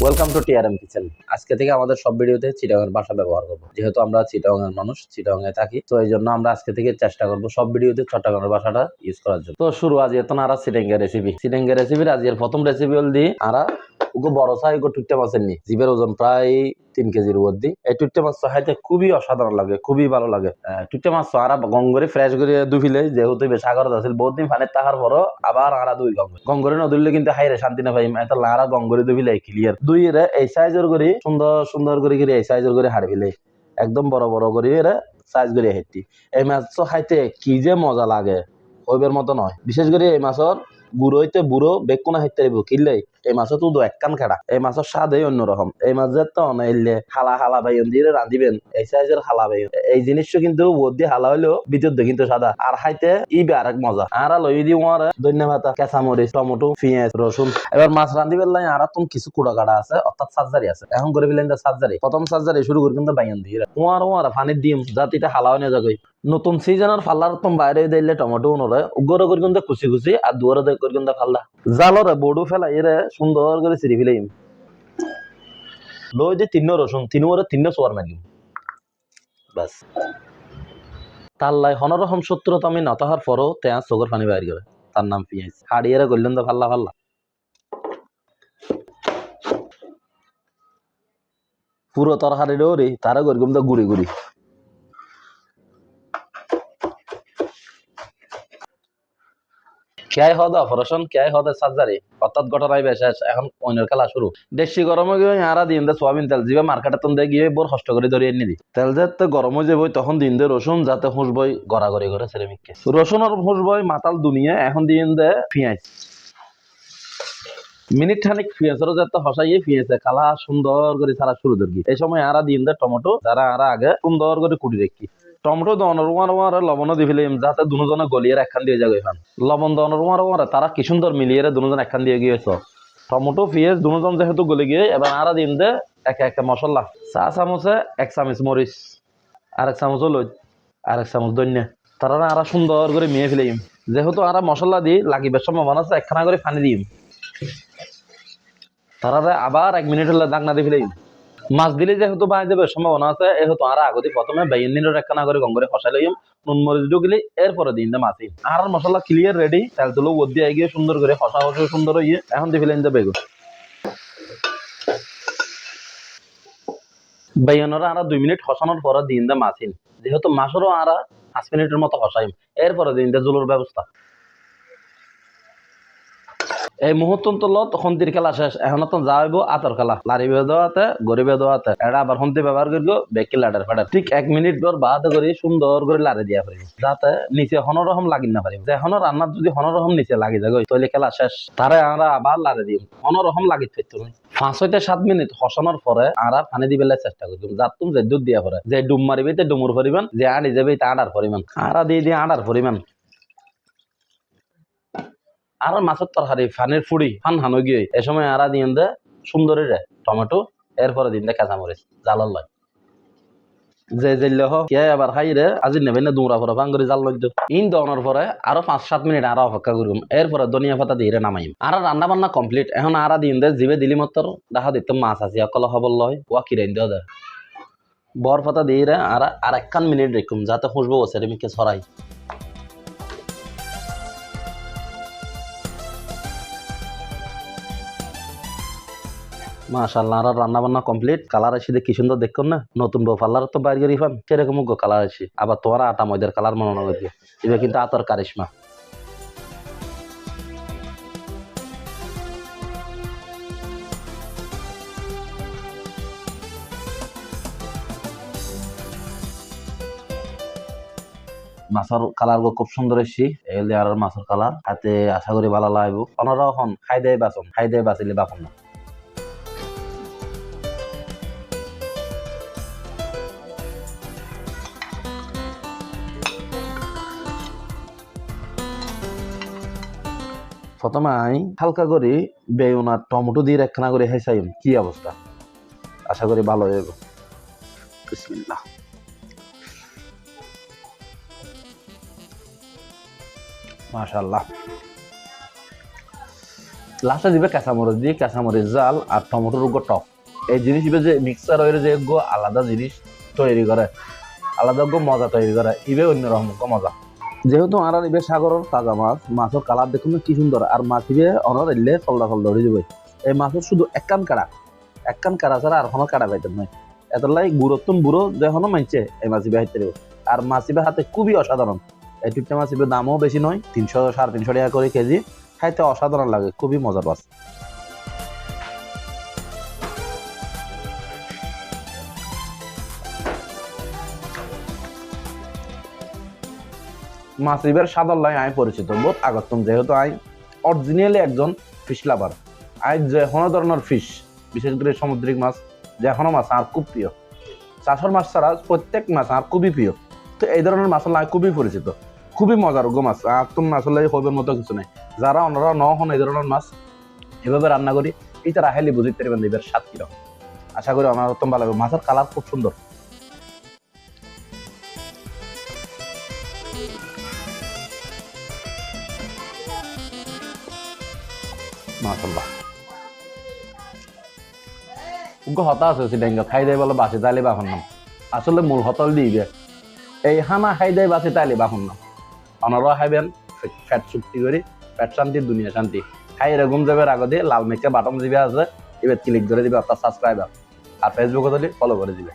Welcome to TRM kitchen. আজকে থেকে আমাদের সব ভিডিওতে চিটাগাংয়ের ভাষা ব্যবহার করবো, যেহেতু আমরা চিটাগাংয়ের মানুষ, চিটাগাংয়ে থাকি, তো এই জন্য আমরা আজকে থেকে চেষ্টা করবো সব ভিডিওতে চট্টগ্রামের ভাষাটা ইউজ করার জন্য। তো শুরু আজ এত না চিটাঙ্গের রেসিপির আজকের প্রথম রেসিপি হল দি আরা ওগো বড় সাই ওগো টুইট্টা মাছের নি জিবের ওজন প্রায় 3 কেজির উপর দি। এই টুইট্টা মাছ খাইতে খুবই অসাধারণ লাগে, খুবই ভালো লাগে। টুইট্টা মাছ আরা গঙ্গরে ফ্রেশ করে দুইলে, যেহেতু সাগরত আছিল বহুত দিন পানির থাকার পরও আবার আরা দুই গঙ্গরে নদুলে কিন্তু হাইরে শান্তি না পাই, এত লারা গঙ্গরে দুইলে ক্লিয়ার দুই রে এই সাইজের করে সুন্দর সুন্দর করে এই সাইজের করে হাড় ফেলে একদম বড় বড় করে এরা সাইজ করে হেঁটি। এই মাছ খাইতে কি যে মজা লাগে ওইবের মতো নয়। বিশেষ করে এই মাছের বুড়ো হইতে বুড়ো বেকুনা হাইতে কিনলে এই মাছ তো এক কান খেড়া। এই মাছের স্বাদই অন্যরকম। এই মাছের তো অনাইলে হালা হালা বাইন দিয়ে রাঁধিবেন এই সাইজের হালা বাইন, এই জিনিসটা কিন্তু বোধ দিয়ে হালা হইলেও ভিতর দিয়ে কিন্তু সাদা আর খাইতে ইবে আরেক মজা। আর লই দি ওর ধন্যবাদ কাঁচামরিচ টমেটো পেঁয়াজ রসুন। এবার মাছ রাঁধিবেন লাই আর তুমি কিছু কুড়া কাটা আছে, অর্থাৎ সার্জারি আছে। এখন করে ফেলেন সার্জারি, প্রথম সার্জারি শুরু করে কিন্তু বাইন দিয়ে ওর পানির ডিম যাতে এটা হালা হয়ে যাবে। নতুন সিজনের ফাল্লার তুমি বাইরে দিলে টমেটো নরে উগ্র করে কিন্তু খুশি খুশি আর দুয়ারে দেখ করে কিন্তু ফাল্লা জালরে বড়ু ফেলা এরে সুন্দর করে চিরি ফেলে লই যে তিন রসুন তিন সোয়ার মারিম বাস। তার লাই হনরকম শত্রুতা আমি নতাহার পরও তেয়া চোখের পানি বাইর করে, তার নাম পিঁয়াজ হাড়িয়ে গড়লেন তো ফাল্লা ফাল্লা পুরো তরকারি ডোরি তারা গরগুম তো গুড়ি গুড়ি। ক্যায় হদ অপারেশন ক্যায় হদ সার্জারি, অর্থাৎ ঘটনায় শেষ, এখন অন্যের খেলা শুরু। দেশি গরমে গিয়ে আরা দিন দে সোয়াবিন তেল জিবে মার্কেটে তুমি গিয়ে বোর কষ্ট করে ধরিয়ে নিদি তেল যে গরম হয়ে যাবই তখন দিন দে রসুন যাতে হুঁস বই গড়াগড়ি করে সেরেমিককে রসুন আর হুঁস বই মাতাল দুনিয়া। এখন দিন দে পেঁয়াজ মিনিট খানিক পেঁয়াজেরও যাতে হসাইয়ে পেঁয়াজে কালা সুন্দর করে ছাড়া শুরু ধরবি। এই সময় আরা দিন দে টমেটো যারা আরা আগে সুন্দর করে কুটি রেখি টমেটো দনর লবণ দিয়ে ফেলে যাতে দুজনে গলিয়ে একখান দিয়ে যাবে। এখন লবণ দনর তারা কি সুন্দর মিলিয়ে দুজন একখান দিয়ে গিয়েছ। টমেটো পেঁয়াজ দুজন যেহেতু গলে গিয়ে এবার আরা দিন দে একে একে মশলা। চা চামচে 1 চামচ মরিচ, আরেক চামচ লই, আরেক চামচ ধনিয়া, তারা আরা সুন্দর করে মিয়ে ফেলিম। যেহেতু আরা মশলা দিই লাগিবার সম্ভাবনা আছে একখানা করে পানি দিম। তারা আবার 1 মিনিট হলে দাগনা দিয়ে ফেলিম। মাছ দিলে যেহেতু বাই যাবে সম্ভাবনা আছে এহেতু আর আগতে প্রথমে বাইন্দিনের একখানা করে গঙ্গরে ফসাই লইম নুন মরিচ ঢুকলে এরপরে দিন দে মাছি আর মশলা ক্লিয়ার রেডি। তেল তুলো ওর দিয়ে গিয়ে সুন্দর করে ফসা ফসা সুন্দর হইয়ে এখন দিয়ে ফেলেন যে বেগুন বাইনরা আর 2 মিনিট ফসানোর পরে দিন দে মাছিন, যেহেতু মাছেরও আর 5 মিনিটের মতো ফসাইম এরপরে দিন দে জুলোর ব্যবস্থা। এই মুহূর্ত তখন তীর খেলা শেষ, এখন তো যাইব আতর খেলা লারিবে দেওয়াতে গরিবে দেওয়াতে এটা আবার হন্তি ব্যবহার করবো বেকি লাডার ফাডার। ঠিক 1 মিনিট পর বাদ করে সুন্দর করে লাড়ে দিয়া পারি যাতে নিচে হনরকম লাগি না পারি। এখনো রান্নার যদি হনরকম নিচে লাগি যায় তাহলে খেলা শেষ। তারে আমরা আবার লাড়ে দিই হনরকম লাগি থাকতো 5 হইতে 7 মিনিট হসানোর পরে আরা পানি দিবে চেষ্টা করি যার তুমি যে দুধ দিয়া পরে যে ডুম মারিবে ডুমুর পরিমাণ যে আনি যাবে তা আডার পরিমাণ আরা দিয়ে দিয়ে আডার পরিমাণ। আর মাছের তরকারি ফানের ফুড়ি ফান হানো গিয়ে এ সময় আরা দিন দে সুন্দরী রে টমেটো এরপরে দিন দে কাঁচামরিচ জালার লয় যে জেলে হোক আবার খাই রে আজি নেবে না দুমরা পরে ভাঙ্গরি জাল লই ইন দনের পরে আরো 5-7 মিনিট আরো অপেক্ষা করুম এরপরে ধনিয়া পাতা দিয়ে নামাইম। আর রান্না বান্না কমপ্লিট। এখন আরা দিন দে জিবে দিলি মতর দেখা দিত মাছ আছে অকল খবর লয় ওয়া কিরাইন দেওয়া দেয় বর পাতা দিয়ে রে আর 1 মিনিট রেখুম যাতে খুশবো সেরেমিকে ছড়াই। মাশাআল্লাহ আর রান্না বান্না কমপ্লিট। কালার আসি কি সুন্দর দেখুন না, নতুন বউ পার্লার তো বাইর করি ফান সেরকম কালার আসি। আবার তোমার আটা ময়দার কালার মনে করবে এবার কিন্তু আতর কারিশমা। মাছের কালার খুব সুন্দর এসছি এলে আর মাছের কালার হাতে আশা করি ভালো লাগবো। অনারা এখন খাই দেয় বাঁচিলে বাপন না। প্রথমে হালকা করে বেগুন আর টমেটো দিয়ে একখানা করে হেসাইম কি অবস্থা, আশা করি ভালো হয়ে যাবে। বিসমিল্লাহ। মাশাআল্লাহ লাস্টে দিবে কাঁচামরিচ দিয়ে কাঁচামরিচ জাল আর টমেটোর উপর টক এই জিনিস দিবে যে মিক্সার হয়ে যে আলাদা জিনিস তৈরি করে আলাদা মজা তৈরি করে ইবে অন্যরকম মজা যেহেতু আর ইবে সাগরের তাজা মাছ মাছের কালার দেখুন কি সুন্দর আর মাছ ইবে অনর এলে ফলদা হয়ে যাবে এই মাছের শুধু একখান কাড়া ছাড়া আর কোনো কাড়া পাইতেন নয় এত লাই গুরুত্ব বুড়ো যেখনো মাইছে এই মাছ ইবে হাইতে আর মাছ ইবে হাতে খুবই অসাধারণ এই টিপটা মাছ ইবে দামও বেশি নয় 300-350 টাকা করে কেজি খাইতে অসাধারণ লাগে খুবই মজার মাছ মাছিবের সাদর লাই আমি পরিচিত বহুত আগতম যেহেতু আই অরিজিনালি একজন ফিশ লাভার আই যে কোনো ধরনের ফিশ বিশেষ করে সামুদ্রিক মাছ যে কোনো মাছ আর খুব প্রিয় চাষের মাছ ছাড়া প্রত্যেক মাছ আর খুবই প্রিয় তো এই ধরনের মাছ লাই খুবই পরিচিত খুবই মজার মাছ আর তুমি আসলে হইবার মতো কিছু নাই যারা অন্যরা ন হন এই ধরনের মাছ এভাবে রান্না করি এটা রাখাইলে বুঝতে পারবেন এবার স্বাদ কিরকম আশা করি আমার অত্যন্ত ভালো লাগবে মাছের কালার খুব সুন্দর মাশাআল্লাহ উগ্র হতা আছে সিডেঙ্গা খাই দেয় বলে বাসি তাইলে বাখন নাম আসলে মূল হতল দিবে এই হানা খাই দেয় বাসি তাইলে বাখন নাম অনারা খাইবেন ফ্যাট চুক্তি করি ফ্যাট শান্তি দুনিয়া শান্তি খাই এরকম যাবে আগে দিয়ে লাল মেঘে বাটন দিবে আছে এবার ক্লিক করে দিবে অর্থাৎ সাবস্ক্রাইবার আর ফেসবুকে দিলে ফলো করে দিবে